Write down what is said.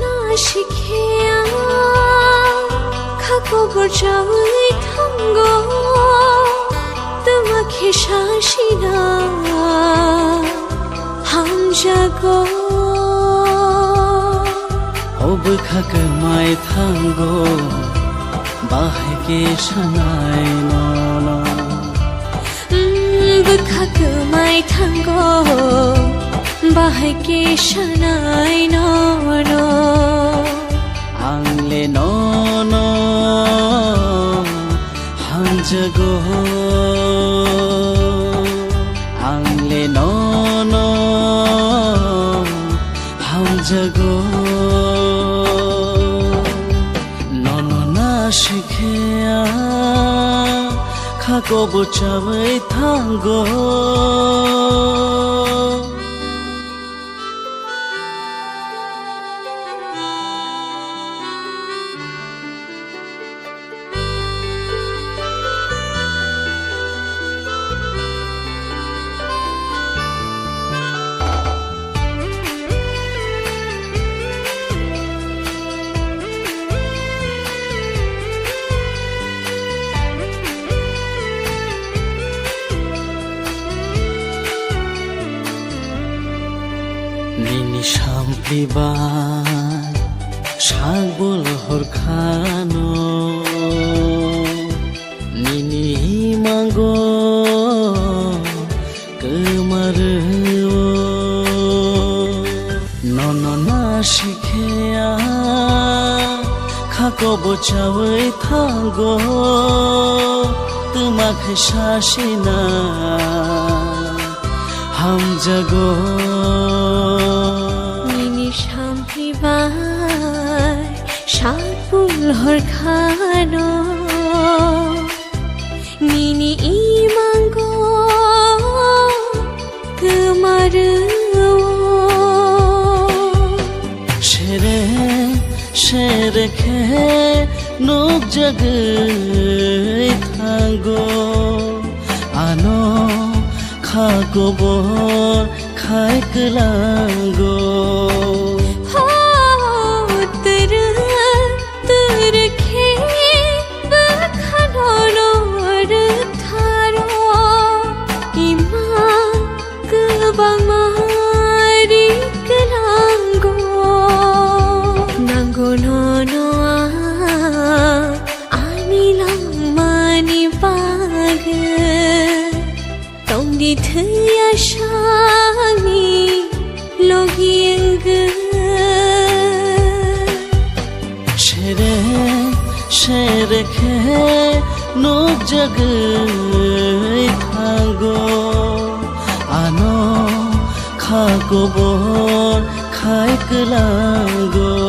না শিখে খাকবর যাওই থাঙ্গ তোমাকে শাসিনা হাম জাগো अब खाक माय थांगो बाहायके सानाय नन बुखाक माय थांगो बाहायके सानाय नन आंले नन हांजगो आंले नन हांजगो शिखिया खाको चावै थांगो Nini sampliban sagbol horkhano Nini manggo kemareo Nono na shikhea khako bochawai thango tumak shashina ham jago শাকুল হরখানো নিনি ইমাঙ্গো কুমার শেরে শেরে খে নুক জগই থাঙ্গো আনো খাগোবর খাইকলাঙ্গো Thaya shami logiyeng shere shere khe nuk jagai thango ano khagobor khaiklango